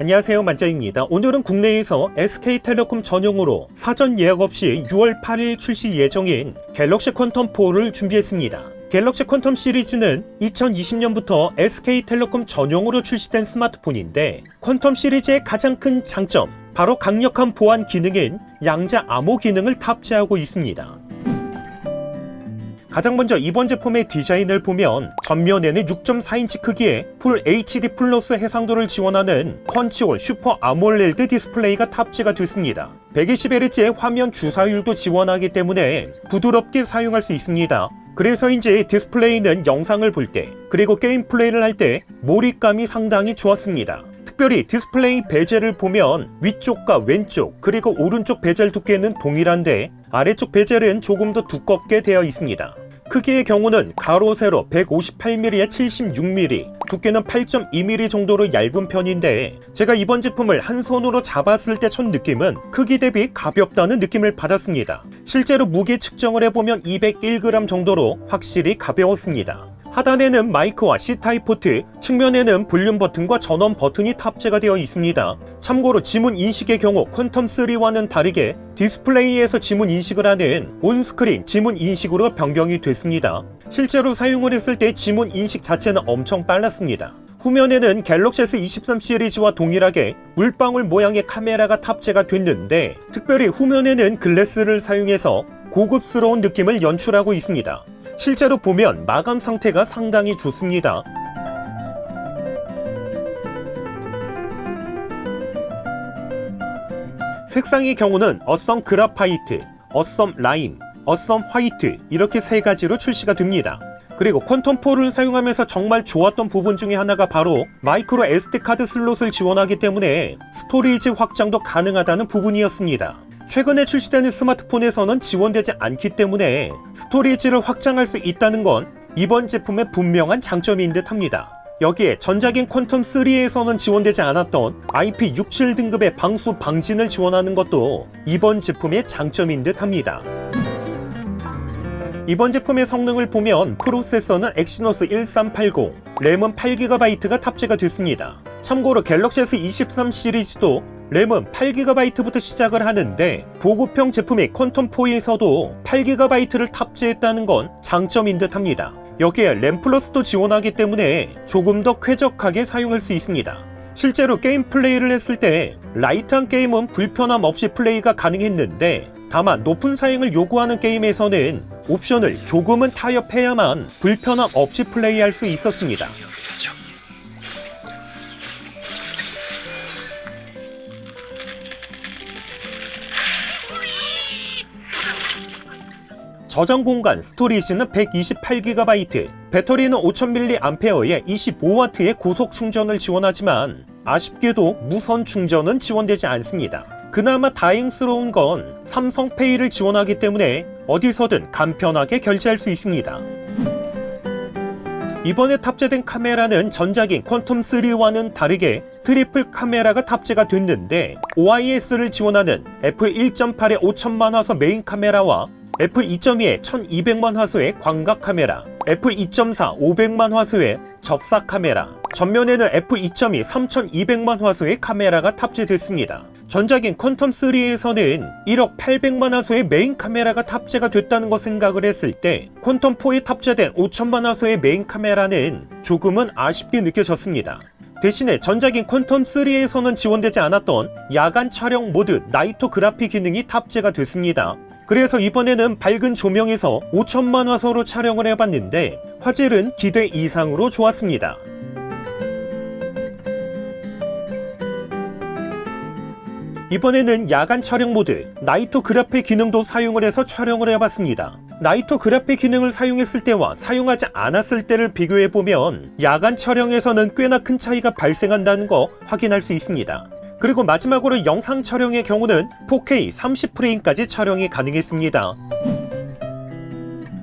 안녕하세요, 만짜입니다. 오늘은 국내에서 SK텔레콤 전용으로 사전 예약 없이 6월 8일 출시 예정인 갤럭시 퀀텀4를 준비했습니다. 갤럭시 퀀텀 시리즈는 2020년부터 SK텔레콤 전용으로 출시된 스마트폰인데, 퀀텀 시리즈의 가장 큰 장점, 바로 강력한 보안 기능인 양자 암호 기능을 탑재하고 있습니다. 가장 먼저 이번 제품의 디자인을 보면 전면에는 6.4인치 크기의 풀 HD 플러스 해상도를 지원하는 펀치홀 슈퍼 아몰레드 디스플레이가 탑재가 됐습니다. 120Hz의 화면 주사율도 지원하기 때문에 부드럽게 사용할 수 있습니다. 그래서인지 디스플레이는 영상을 볼 때, 그리고 게임 플레이를 할 때 몰입감이 상당히 좋았습니다. 특별히 디스플레이 베젤을 보면 위쪽과 왼쪽 그리고 오른쪽 베젤 두께는 동일한데 아래쪽 베젤은 조금 더 두껍게 되어 있습니다. 크기의 경우는 가로 세로 158mm에 76mm, 두께는 8.2mm 정도로 얇은 편인데, 제가 이번 제품을 한 손으로 잡았을 때 첫 느낌은 크기 대비 가볍다는 느낌을 받았습니다. 실제로 무게 측정을 해보면 201g 정도로 확실히 가벼웠습니다. 하단에는 마이크와 C타입 포트, 측면에는 볼륨 버튼과 전원 버튼이 탑재가 되어 있습니다. 참고로 지문 인식의 경우 퀀텀3와는 다르게 디스플레이에서 지문 인식을 하는 온스크린 지문 인식으로 변경이 됐습니다. 실제로 사용을 했을 때 지문 인식 자체는 엄청 빨랐습니다. 후면에는 갤럭시 S23 시리즈와 동일하게 물방울 모양의 카메라가 탑재가 됐는데, 특별히 후면에는 글래스를 사용해서 고급스러운 느낌을 연출하고 있습니다. 실제로 보면 마감 상태가 상당히 좋습니다. 색상의 경우는 어썸 그라파이트, 어썸 라임, 어썸 화이트 이렇게 세 가지로 출시가 됩니다. 그리고 퀀텀4를 사용하면서 정말 좋았던 부분 중에 하나가 바로 마이크로 SD카드 슬롯을 지원하기 때문에 스토리지 확장도 가능하다는 부분이었습니다. 최근에 출시되는 스마트폰에서는 지원되지 않기 때문에 스토리지를 확장할 수 있다는 건 이번 제품의 분명한 장점인 듯 합니다. 여기에 전작인 퀀텀3에서는 지원되지 않았던 IP67 등급의 방수 방진을 지원하는 것도 이번 제품의 장점인 듯 합니다. 이번 제품의 성능을 보면 프로세서는 엑시노스 1380, 램은 8GB가 탑재가 됐습니다. 참고로 갤럭시 S23 시리즈도 램은 8GB부터 시작을 하는데, 보급형 제품의 퀀텀4에서도 8GB를 탑재했다는 건 장점인 듯 합니다. 여기에 램 플러스도 지원하기 때문에 조금 더 쾌적하게 사용할 수 있습니다. 실제로 게임 플레이를 했을 때 라이트한 게임은 불편함 없이 플레이가 가능했는데, 다만 높은 사양을 요구하는 게임에서는 옵션을 조금은 타협해야만 불편함 없이 플레이할 수 있었습니다. 저장 공간 스토리지는 128GB, 배터리는 5000mAh의 25W의 고속 충전을 지원하지만 아쉽게도 무선 충전은 지원되지 않습니다. 그나마 다행스러운 건 삼성페이를 지원하기 때문에 어디서든 간편하게 결제할 수 있습니다. 이번에 탑재된 카메라는 전작인 퀀텀3와는 다르게 트리플 카메라가 탑재가 됐는데, OIS를 지원하는 f1.8의 5000만 화소 메인 카메라와 f2.2의 1200만 화소의 광각 카메라, f2.4 500만 화소의 접사 카메라, 전면에는 f2.2 3200만 화소의 카메라가 탑재됐습니다. 전작인 퀀텀3에서는 1억 800만 화소의 메인 카메라가 탑재가 됐다는 거 생각을 했을 때, 퀀텀4에 탑재된 5000만 화소의 메인 카메라는 조금은 아쉽게 느껴졌습니다. 대신에 전작인 퀀텀3에서는 지원되지 않았던 야간 촬영 모드 나이토 그래픽 기능이 탑재가 됐습니다. 그래서 이번에는 밝은 조명에서 5000만 화소로 촬영을 해봤는데 화질은 기대 이상으로 좋았습니다. 이번에는 야간 촬영 모드 나이토 그래픽 기능도 사용을 해서 촬영을 해봤습니다. 나이토 그래픽 기능을 사용했을 때와 사용하지 않았을 때를 비교해보면 야간 촬영에서는 꽤나 큰 차이가 발생한다는 거 확인할 수 있습니다. 그리고 마지막으로 영상 촬영의 경우는 4K 30프레임까지 촬영이 가능했습니다.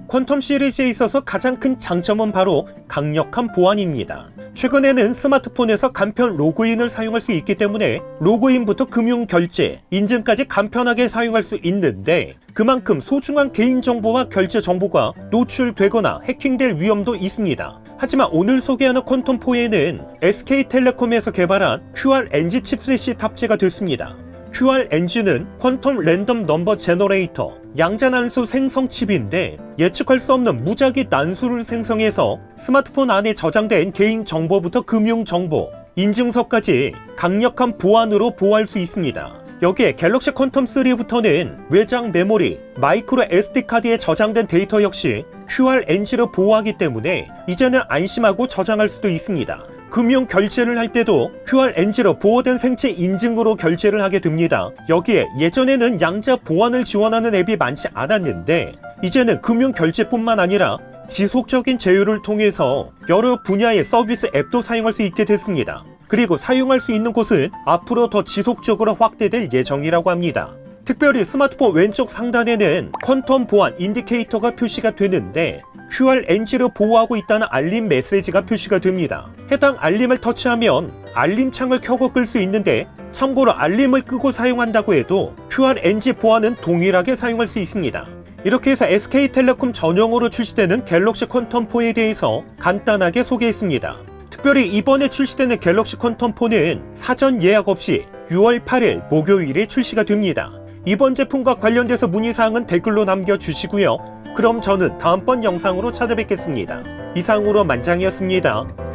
퀀텀 시리즈에 있어서 가장 큰 장점은 바로 강력한 보안입니다. 최근에는 스마트폰에서 간편 로그인을 사용할 수 있기 때문에 로그인부터 금융 결제, 인증까지 간편하게 사용할 수 있는데, 그만큼 소중한 개인정보와 결제 정보가 노출되거나 해킹될 위험도 있습니다. 하지만 오늘 소개하는 퀀텀4에는 SK텔레콤에서 개발한 QRNG 칩셋이 탑재가 됐습니다. QRNG는 퀀텀 랜덤 넘버 제너레이터, 양자난수 생성 칩인데 예측할 수 없는 무작위 난수를 생성해서 스마트폰 안에 저장된 개인 정보부터 금융 정보, 인증서까지 강력한 보안으로 보호할 수 있습니다. 여기에 갤럭시 퀀텀3부터는 외장 메모리, 마이크로 SD카드에 저장된 데이터 역시 QRNG로 보호하기 때문에 이제는 안심하고 저장할 수도 있습니다. 금융 결제를 할 때도 QRNG로 보호된 생체 인증으로 결제를 하게 됩니다. 여기에 예전에는 양자 보안을 지원하는 앱이 많지 않았는데 이제는 금융 결제뿐만 아니라 지속적인 제휴를 통해서 여러 분야의 서비스 앱도 사용할 수 있게 됐습니다. 그리고 사용할 수 있는 곳은 앞으로 더 지속적으로 확대될 예정이라고 합니다. 특별히 스마트폰 왼쪽 상단에는 퀀텀 보안 인디케이터가 표시가 되는데 QRNG로 보호하고 있다는 알림 메시지가 표시가 됩니다. 해당 알림을 터치하면 알림창을 켜고 끌 수 있는데 참고로 알림을 끄고 사용한다고 해도 QRNG 보안은 동일하게 사용할 수 있습니다. 이렇게 해서 SK텔레콤 전용으로 출시되는 갤럭시 퀀텀4에 대해서 간단하게 소개했습니다. 특별히 이번에 출시되는 갤럭시 퀀텀4는 사전 예약 없이 6월 8일 목요일에 출시가 됩니다. 이번 제품과 관련돼서 문의사항은 댓글로 남겨주시고요. 그럼 저는 다음번 영상으로 찾아뵙겠습니다. 이상으로 만장이었습니다.